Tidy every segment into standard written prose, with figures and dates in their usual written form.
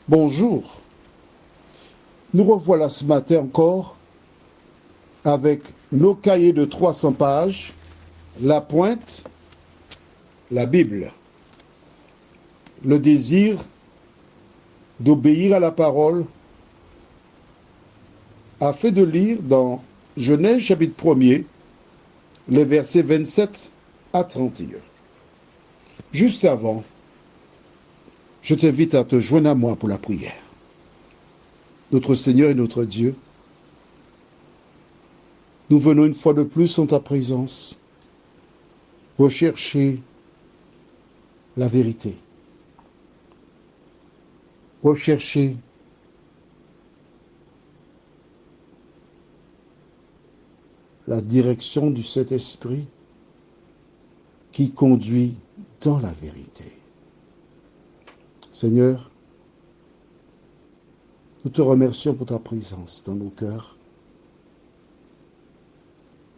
Bonjour, nous revoilà ce matin encore avec nos cahiers de 300 pages, la pointe, la Bible, le désir d'obéir à la parole, a fait de lire dans Genèse chapitre 1er, les versets 27 à 31. Juste avant, je t'invite à te joindre à moi pour la prière. Notre Seigneur et notre Dieu, nous venons une fois de plus en ta présence rechercher la vérité, rechercher la direction du Saint-Esprit qui conduit dans la vérité. Seigneur, nous te remercions pour ta présence dans nos cœurs.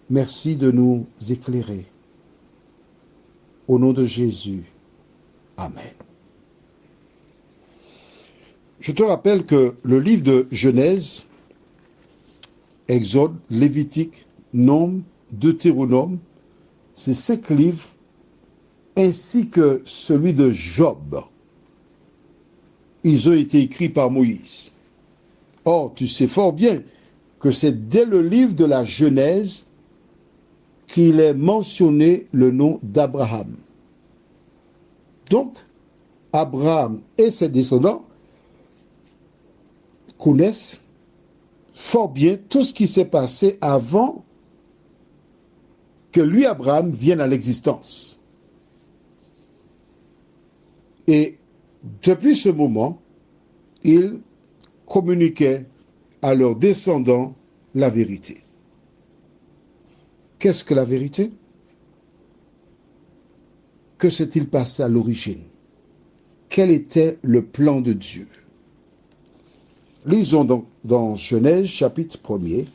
Merci de nous éclairer. Au nom de Jésus, Amen. Je te rappelle que le livre de Genèse, Exode, Lévitique, Nombre, Deutéronome, ces 5 livres, ainsi que celui de Job, ils ont été écrits par Moïse. Or, tu sais fort bien que c'est dès le livre de la Genèse qu'il est mentionné le nom d'Abraham. Donc, Abraham et ses descendants connaissent fort bien tout ce qui s'est passé avant que lui, Abraham, vienne à l'existence. Et depuis ce moment, il communiquait à leurs descendants la vérité. Qu'est-ce que la vérité? Que s'est-il passé à l'origine? Quel était le plan de Dieu? Lisons donc dans Genèse chapitre 1er,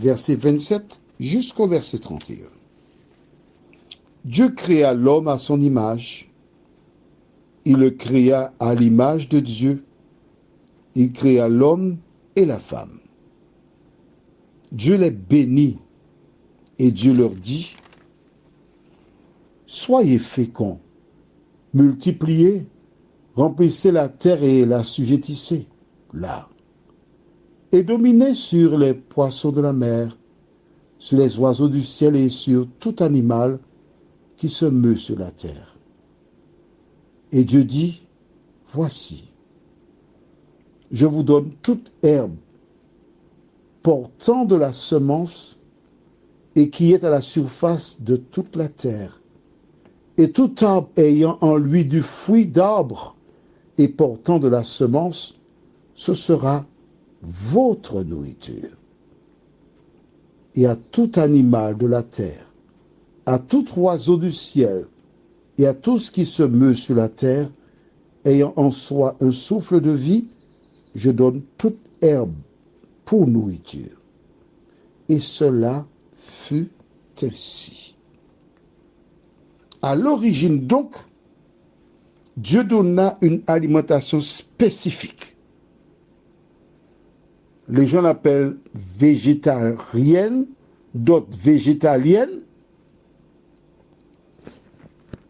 verset 27 jusqu'au verset 31. Dieu créa l'homme à son image. Il le créa à l'image de Dieu. Il créa l'homme et la femme. Dieu les bénit et Dieu leur dit: soyez féconds, multipliez, remplissez la terre et l'assujettissez, là, et dominez sur les poissons de la mer, sur les oiseaux du ciel et sur tout animal qui se meut sur la terre. Et Dieu dit: voici, je vous donne toute herbe portant de la semence et qui est à la surface de toute la terre, et tout arbre ayant en lui du fruit d'arbre et portant de la semence, ce sera votre nourriture. Et à tout animal de la terre, à tout oiseau du ciel, et à tout ce qui se meut sur la terre, ayant en soi un souffle de vie, je donne toute herbe pour nourriture. Et cela fut ainsi. À l'origine donc, Dieu donna une alimentation spécifique. Les gens l'appellent végétarienne, d'autres végétalienne.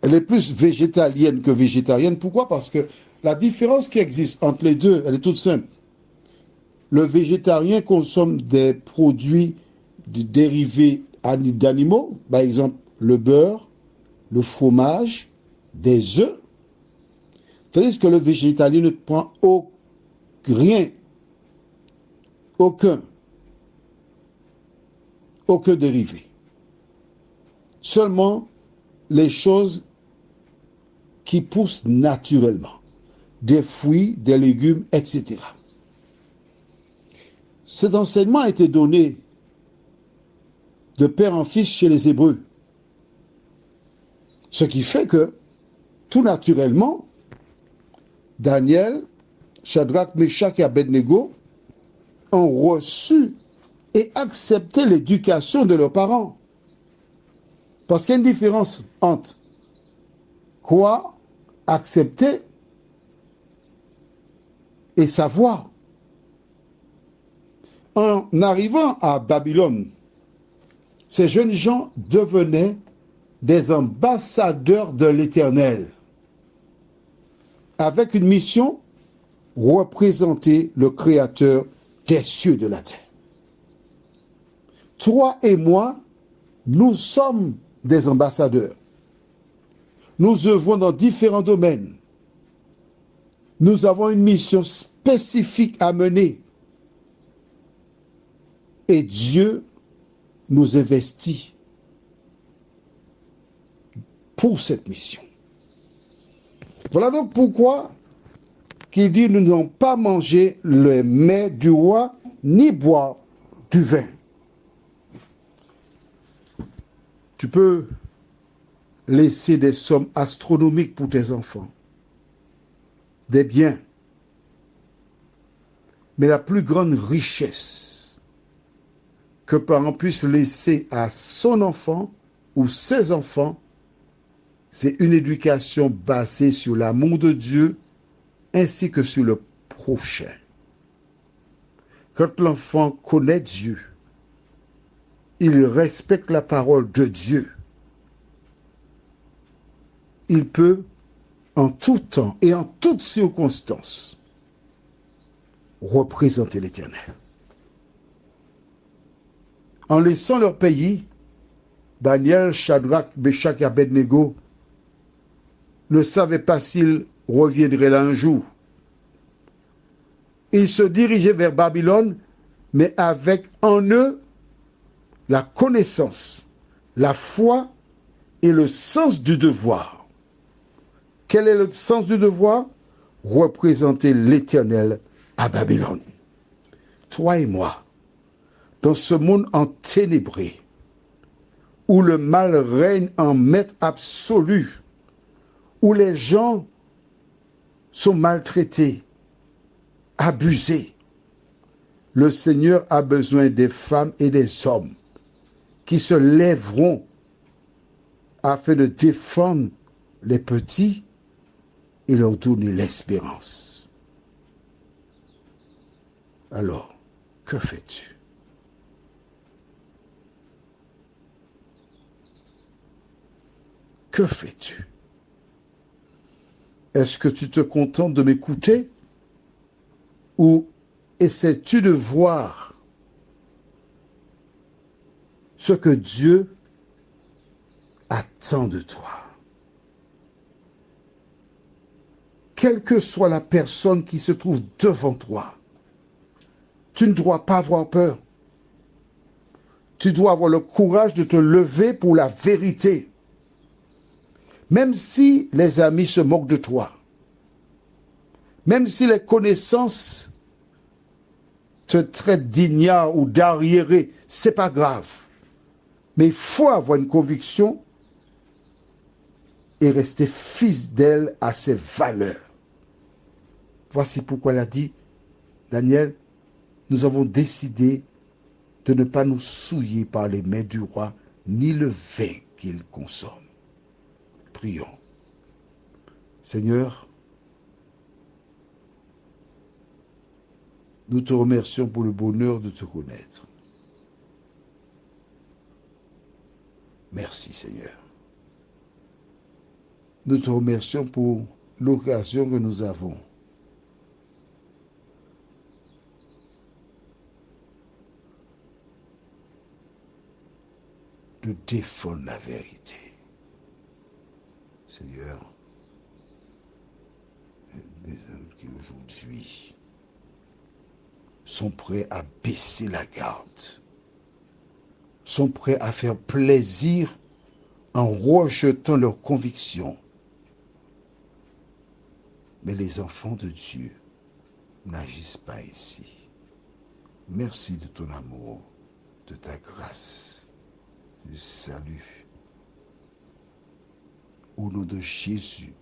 Elle est plus végétalienne que végétarienne. Pourquoi? Parce que la différence qui existe entre les deux, elle est toute simple. Le végétarien consomme des produits dérivés d'animaux, par exemple le beurre, le fromage, des œufs, tandis que le végétalien ne prend rien, aucun dérivé. Seulement les choses qui poussent naturellement, des fruits, des légumes, etc. Cet enseignement a été donné de père en fils chez les Hébreux. Ce qui fait que, tout naturellement, Daniel, Shadrach, Meshach et Abednego ont reçu et accepté l'éducation de leurs parents. Parce qu'il y a une différence entre quoi accepter et sa voix. En arrivant à Babylone, ces jeunes gens devenaient des ambassadeurs de l'Éternel, avec une mission, représenter le Créateur des cieux et de la terre. Toi et moi, nous sommes des ambassadeurs. Nous œuvrons dans différents domaines. Nous avons une mission spécifique à mener. Et Dieu nous investit pour cette mission. Voilà donc pourquoi qu'il dit, nous n'allons pas manger le mets du roi, ni boire du vin. Tu peux laisser des sommes astronomiques pour tes enfants, des biens. Mais la plus grande richesse que parent puisse laisser à son enfant ou ses enfants, c'est une éducation basée sur l'amour de Dieu ainsi que sur le prochain. Quand l'enfant connaît Dieu, il respecte la parole de Dieu. Il peut, en tout temps et en toutes circonstances, représenter l'Éternel. En laissant leur pays, Daniel, Shadrach, Meshach et Abednego ne savaient pas s'ils reviendraient là un jour. Ils se dirigeaient vers Babylone, mais avec en eux la connaissance, la foi et le sens du devoir. Quel est le sens du devoir? Représenter l'Éternel à Babylone. Toi et moi, dans ce monde enténébré, où le mal règne en maître absolu, où les gens sont maltraités, abusés, le Seigneur a besoin des femmes et des hommes qui se lèveront afin de défendre les petits et leur donner l'espérance. Alors, que fais-tu? Que fais-tu? Est-ce que tu te contentes de m'écouter ou essaies-tu de voir ce que Dieu attend de toi? Quelle que soit la personne qui se trouve devant toi, tu ne dois pas avoir peur. Tu dois avoir le courage de te lever pour la vérité. Même si les amis se moquent de toi, même si les connaissances te traitent d'ignare ou d'arriéré, c'est pas grave. Mais il faut avoir une conviction et rester fidèle à ses valeurs. Voici pourquoi il a dit, Daniel, nous avons décidé de ne pas nous souiller par les mains du roi, ni le vin qu'il consomme. Prions. Seigneur, nous te remercions pour le bonheur de te connaître. Merci Seigneur. Nous te remercions pour l'occasion que nous avons de défendre la vérité. Seigneur, des hommes qui aujourd'hui sont prêts à baisser la garde, sont prêts à faire plaisir en rejetant leurs convictions. Mais les enfants de Dieu n'agissent pas ainsi. Merci de ton amour, de ta grâce, du salut. Au nom de Jésus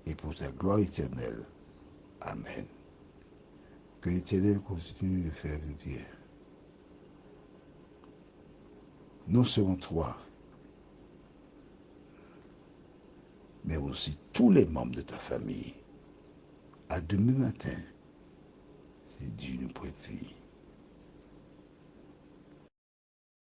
et pour ta gloire éternelle. Amen. Que l'Éternel continue de faire du bien. Non seulement toi, mais aussi tous les membres de ta famille. À demain matin, Dieu nous prête